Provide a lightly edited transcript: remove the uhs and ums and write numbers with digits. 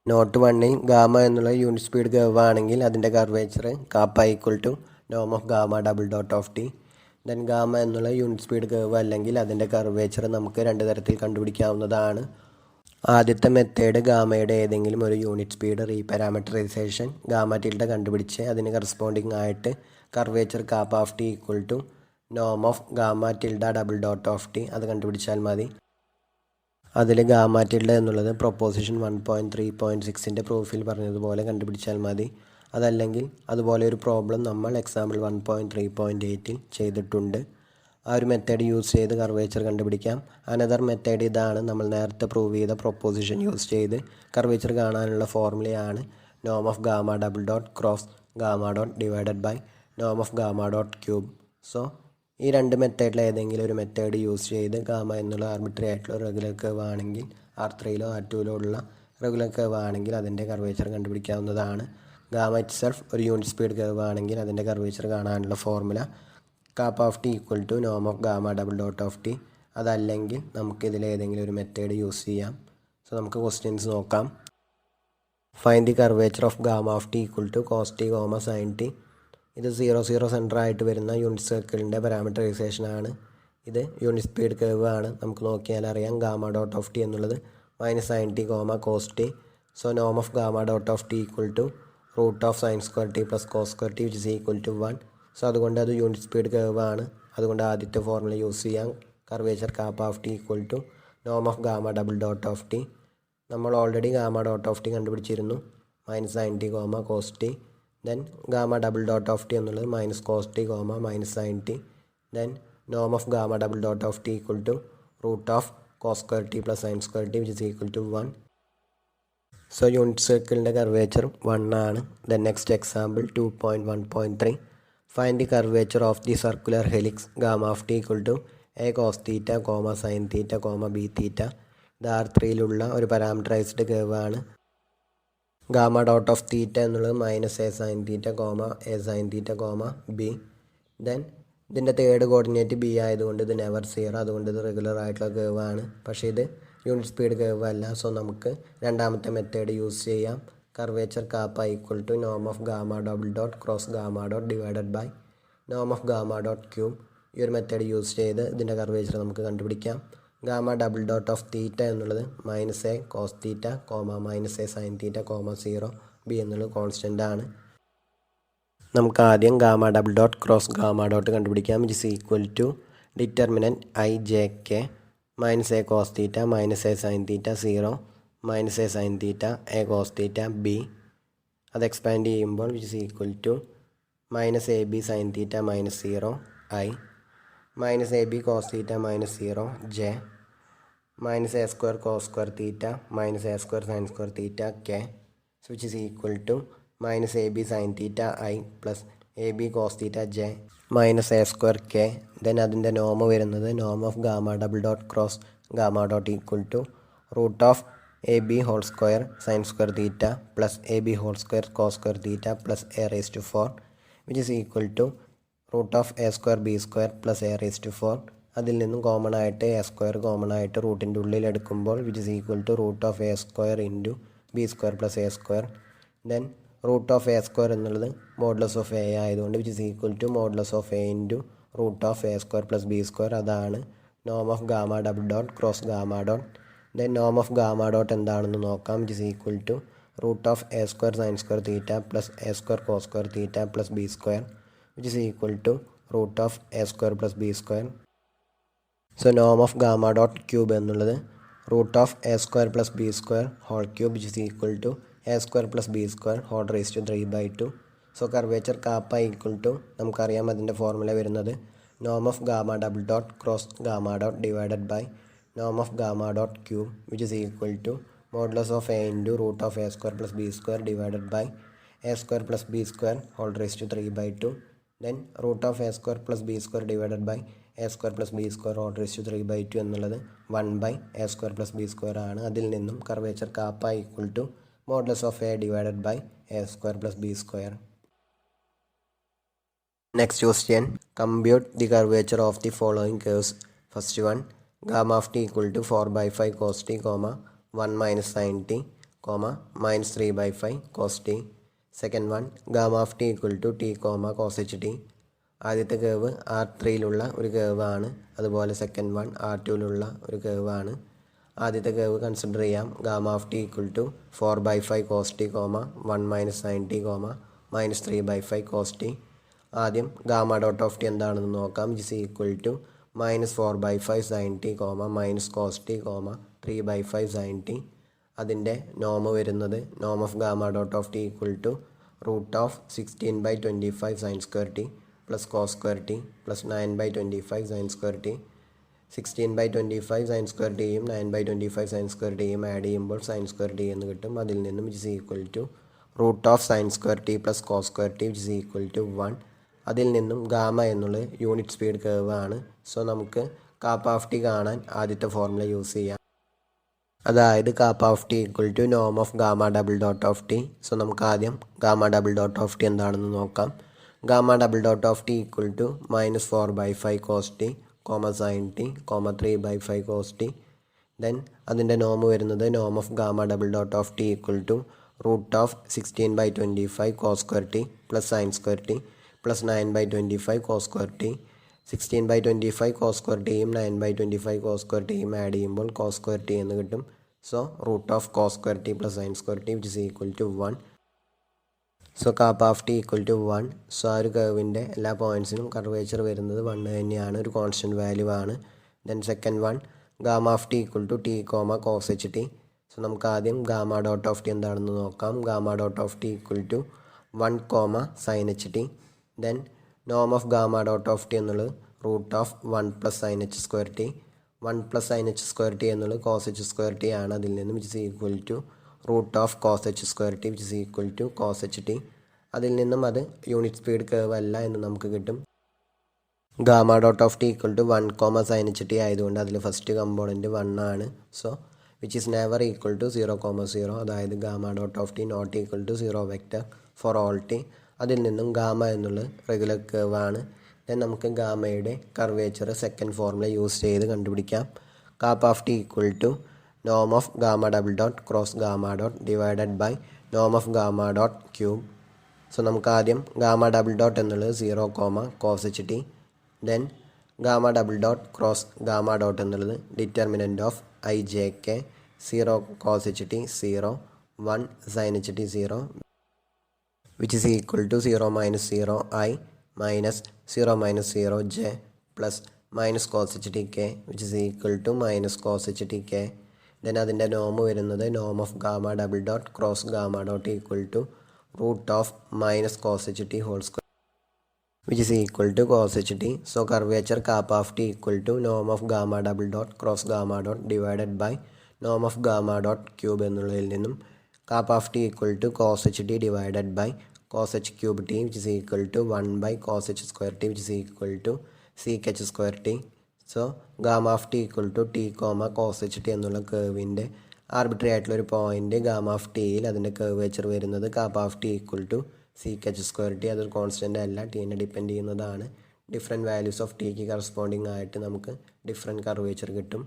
Not 1ൽ gamma എന്നുള്ള unit speed curve ആണെങ്കിൽ അതിൻ്റെ കർവേച്ചർ കാപ്പ ഈക്വൽ ടു നോം of gamma double dot of t. Then gamma എന്നുള്ള യൂണിറ്റ് സ്പീഡ് കർവ് അല്ലെങ്കിൽ അതിൻ്റെ കർവേച്ചർ നമുക്ക് രണ്ട് തരത്തിൽ കണ്ടുപിടിക്കാവുന്നതാണ്. ആദ്യത്തെ മെത്തേഡ് ഗാമയുടെ ഏതെങ്കിലും ഒരു unit speed reparameterization gamma tilde കണ്ടുപിടിച്ച് അതിന് കറസ്പോണ്ടിങ് ആയിട്ട് curvature kappa of t equal to നോം of gamma tilde double dot of t അത് കണ്ടുപിടിച്ചാൽ മതി. അതിൽ ഗാമ ടിൽഡ എന്നുള്ളത് പ്രൊപ്പോസിഷൻ 1.3.6ൻ്റെ പ്രൂഫിൽ പറഞ്ഞതുപോലെ കണ്ടുപിടിച്ചാൽ മതി. അതല്ലെങ്കിൽ അതുപോലെ ഒരു പ്രോബ്ലം നമ്മൾ എക്സാമ്പിൾ 1.3.8ൽ ചെയ്തിട്ടുണ്ട്. ആ ഒരു മെത്തേഡ് യൂസ് ചെയ്ത് കർവേച്ചർ കണ്ടുപിടിക്കാം. അനദർ മെത്തേഡ് ഇതാണ്. നമ്മൾ നേരത്തെ പ്രൂവ് ചെയ്ത പ്രൊപ്പോസിഷൻ യൂസ് ചെയ്ത് കർവേച്ചർ കാണാനുള്ള ഫോർമുലയാണ് നോം of gamma double dot cross gamma dot divided by Noam of gamma dot cube. So ഈ രണ്ട് മെത്തേഡിൽ ഏതെങ്കിലും ഒരു മെത്തേഡ് യൂസ് ചെയ്ത് ഗാമ എന്നുള്ള ആർബിട്രറി ആയിട്ടുള്ള റെഗുലർ കർവ് ആണെങ്കിൽ R3ലോ R2ലോ ഉള്ള റെഗുലർ കർവ് ആണെങ്കിൽ അതിൻ്റെ കർവേച്ചർ കണ്ടുപിടിക്കാവുന്നതാണ്. ഗാമ ഇറ്റ് സെൽഫ് ഒരു യൂണിറ്റ് സ്പീഡ് കർവ് ആണെങ്കിൽ അതിൻ്റെ കർവേച്ചർ കാണാനുള്ള formula KAAPA of t equal to നോം of gamma double dot of T. അതല്ലെങ്കിൽ നമുക്കിതിൽ ഏതെങ്കിലും ഒരു മെത്തേഡ് യൂസ് ചെയ്യാം. സോ നമുക്ക് ക്വസ്റ്റ്യൻസ് നോക്കാം. Find the curvature of gamma of t equal to cos t comma sine t. ഇത് 0 സെൻറ്റർ ആയിട്ട് വരുന്ന യൂണിറ്റ് സർക്കിളിൻ്റെ പാരാമീറ്ററൈസേഷൻ ആണ്. ഇത് യൂണിറ്റ് സ്പീഡ് കർവ് ആണ്. നമുക്ക് നോക്കിയാൽ അറിയാം ഗാമ ഡോട്ട് ഓഫ് ടി എന്നുള്ളത് minus sine t comma cos t. So നോം of gamma dot of t equal to root of sine square t plus cos square t which is equal to 1. So അതുകൊണ്ട് അത് unit speed curve ആണ്. അതുകൊണ്ട് ആദ്യത്തെ formula use ചെയ്യാം. Curvature kappa of t equal to നോം of gamma double dot of t. നമ്മൾ already gamma dot of t കണ്ടുപിടിച്ചിരുന്നു minus sine t comma cos t. Then gamma double dot of t എന്നുള്ളത് minus cos t comma minus sine t. Then നോം of gamma double dot of t equal to root of cos square t plus sine square t which is equal to 1. So unit സർക്കിളിൻ്റെ curvature 1 ആണ്. Then next example 2.1.3. Find the curvature of the circular helix gamma of t equal to a cos theta comma sine theta comma B തീറ്റ. ഇത് R3യിലുള്ള ഒരു parameterised curve ആണ്. Gamma dot of തീറ്റ എന്നുള്ളത് minus a sine theta comma A sine theta comma B. Then ഇതിൻ്റെ third coordinate B ആയതുകൊണ്ട് ഇത് never zero, അതുകൊണ്ട് ഇത് regular ആയിട്ടുള്ള കർവ് ആണ്. പക്ഷേ ഇത് യൂണിറ്റ് സ്പീഡ് കർവ് അല്ല. സോ നമുക്ക് രണ്ടാമത്തെ മെത്തേഡ് യൂസ് ചെയ്യാം. കർവേച്ചർ കാപ്പ ഈക്വൽ ടു നോം of gamma double dot cross gamma dot divided by Noam of gamma dot cube. ഈ ഒരു മെത്തേഡ് യൂസ് ചെയ്ത് ഇതിൻ്റെ കർവേച്ചർ നമുക്ക് കണ്ടുപിടിക്കാം. ഗാമ ഡബിൾ ഡോട്ട് ഓഫ് തീറ്റ എന്നുള്ളത് minus a cos theta comma minus a sine theta comma 0 B എന്നുള്ളത് constant ആണ്. നമുക്ക് ആദ്യം gamma double dot cross gamma dot കണ്ടുപിടിക്കാം. It is equal to determinant i j k minus a cos theta minus a sine theta 0 minus a sine theta a cos theta b. അത് expand ചെയ്യുമ്പോൾ which is equal to minus a b sine theta minus 0 i minus a b cos theta minus 0 j minus a square cos square theta minus a square sine square theta k which is equal to minus a b sine theta i plus a b cos theta j minus a square k. Then അതിൻ്റെ നോം വരുന്നത് നോം of gamma double dot cross gamma dot equal to root of a b whole square sine square theta plus a b whole square cos square theta plus a raise to 4 which is equal to root of a square b square plus a raise to 4. അതിൽ നിന്നും common ആയിട്ട് A square common ആയിട്ട് റൂട്ടിൻ്റെ ഉള്ളിൽ എടുക്കുമ്പോൾ which is equal to root of a square into B square plus A square. Then root of a square എന്നുള്ളത് modulus of A ആയതുകൊണ്ട് which is equal to modulus of a into root of a square plus b square. അതാണ് നോം of gamma double dot cross gamma dot. Then നോം of gamma dot എന്താണെന്ന് നോക്കാം. Which is equal to root of a square sine square theta plus A square cos square theta plus b square which is equal to root of a square plus b square. So നോം of gamma dot cube എന്നുള്ളത് root of a square plus b square whole cube which is equal to A square plus b square whole raise to 3/2. So curvature kappa equal to നമുക്കറിയാം അതിൻ്റെ formula വരുന്നത് നോം of gamma double dot cross gamma dot divided by Noam of gamma dot cube which is equal to modulus of a into root of a square plus b square divided by a square plus b square whole raise to 3/2. Then root of a square plus b square divided by a square plus b square whole raise to 3/2 എന്നുള്ളത് 1/എ square plus b square ആണ്. അതിൽ നിന്നും curvature kappa equal to modulus of a divided by a square plus b square. Next question, compute the curvature of the following curves. First one, gamma of t equal to 4/5 cos t, 1 minus sin t, minus 3/5 cos t. Second one, gamma of t equal to t, cos ht. ആദ്യത്തെ cave R3യിലുള്ള ഒരു curve ആണ്. അതുപോലെ second one R2യിലുള്ള ഒരു curve ആണ്. ആദ്യത്തെ curve consider ചെയ്യാം. Gamma of t equal to 4/5 cos t, 1 minus sin t, minus 3/5 cos t. ആദ്യം gamma dot of t എന്താണെന്ന് നോക്കാം. Is equal to minus 4/5 sin t, minus cos t, 3/5 sin t. അതിൻ്റെ നോം വരുന്നത് നോം of gamma dot of t equal to √16/25 sin square t plus cos square t plus 9/25 sin square t. 16/25 sin square tയും 9/25 sin square tയും add ചെയ്യുമ്പോൾ sin square t എന്ന് കിട്ടും. അതിൽ നിന്നും is equal to √sin square t plus cos square t is equal to 1. അതിൽ നിന്നും gamma എന്നുള്ളത് യൂണിറ്റ് സ്പീഡ് കേവ് ആണ്. സോ നമുക്ക് കാപ്പ ഓഫ് ടി കാണാൻ ആദ്യത്തെ ഫോർമുല യൂസ് ചെയ്യാം. അതായത് kappa of t equal to നോം of gamma double dot of t. So നമുക്ക് ആദ്യം gamma double dot of t എന്താണെന്ന് നോക്കാം. Gamma double dot of t equal to minus 4/5 cos t, sin t, 3/5 cos t. Then അതിൻ്റെ നോം വരുന്നത് നോം of gamma double dot of t equal to √16/25 cos square t plus sin square t plus 9/25 cos square t. 16/25 cos square tയും 9/25 cos square tയും add ചെയ്യുമ്പോൾ cos square t എന്ന് കിട്ടും. So √cos square t plus sin square t which is equal to 1. So kappa of t equal to 1. So ആ ഒരു കർവിൻ്റെ എല്ലാ പോയിൻറ്റ്സിനും curvature വരുന്നത് 1 തന്നെയാണ്, ഒരു കോൺസ്റ്റൻറ്റ് വാല്യൂ ആണ്. Then second one gamma of t equal to t, cos h t. So നമുക്ക് ആദ്യം gamma dot of t എന്താണെന്ന് നോക്കാം. Gamma dot of t equal to 1, sin h t. Then നോം of gamma dot of t എന്നുള്ളത് √1 plus sin h square t. 1 plus sin h square t എന്നുള്ളത് cos h square t ആണ്. അതിൽ നിന്നും it is equal to √cos h square t which is equal to cos h t. അതിൽ നിന്നും അത് unit speed cave അല്ല എന്ന് നമുക്ക് കിട്ടും. Gamma dot of t equal to 1, sin h t ആയതുകൊണ്ട് അതിൽ ഫസ്റ്റ് കമ്പോണൻറ്റ് 1 ആണ്. So which is never equal to 0,0. അതായത് gamma dot of t not equal to 0 vector for all t. അതിൽ നിന്നും ഗാമ എന്നുള്ളത് റെഗുലർ കേവ് ആണ്. ദെൻ നമുക്ക് ഗാമയുടെ കർവേച്ചർ സെക്കൻഡ് ഫോർമുല യൂസ് ചെയ്ത് കണ്ടുപിടിക്കാം. Kappa of t equal to norm of gamma double dot cross gamma dot divided by norm of gamma dot cube. So നമുക്ക് ആദ്യം ഗാമ ഡബിൾ ഡോട്ട് എന്നുള്ളത് 0, cos h t. Then gamma double dot cross gamma dot എന്നുള്ളത് determinant of i j k. 0 cos h t 0, 1 sin h t 0 which is equal to 0 minus 0 i minus 0 minus 0 j plus minus cos h t k which is equal to minus cos h t k. Then അതിൻ്റെ നോം വരുന്നത് നോം of gamma double dot cross gamma dot equal to √minus cos h t whole square which is equal to cos h t. So curvature kappa of t equal to നോം of gamma double dot cross gamma dot divided by Noam of gamma dot cube എന്നുള്ളതിൽ നിന്നും KAAPA of t equal to cos h t divided by cos h cube t which is equal to 1 cos h square t which is equal to sec h square t. So gamma of t equal to t, cos h t എന്നുള്ള കേവിൻ്റെ arbitrary ആയിട്ടുള്ളൊരു point gamma of ടിയിൽ അതിൻ്റെ curvature വരുന്നത് kappa of t equal to sec h square t. അതൊരു constant അല്ല, ടീനെ depend ചെയ്യുന്നതാണ്. ഡിഫറെൻറ്റ് വാല്യൂസ് ഓഫ് ടിക്ക് കറസ്പോണ്ടിങ് ആയിട്ട് നമുക്ക് ഡിഫറെൻറ്റ് കർവേച്ചർ കിട്ടും.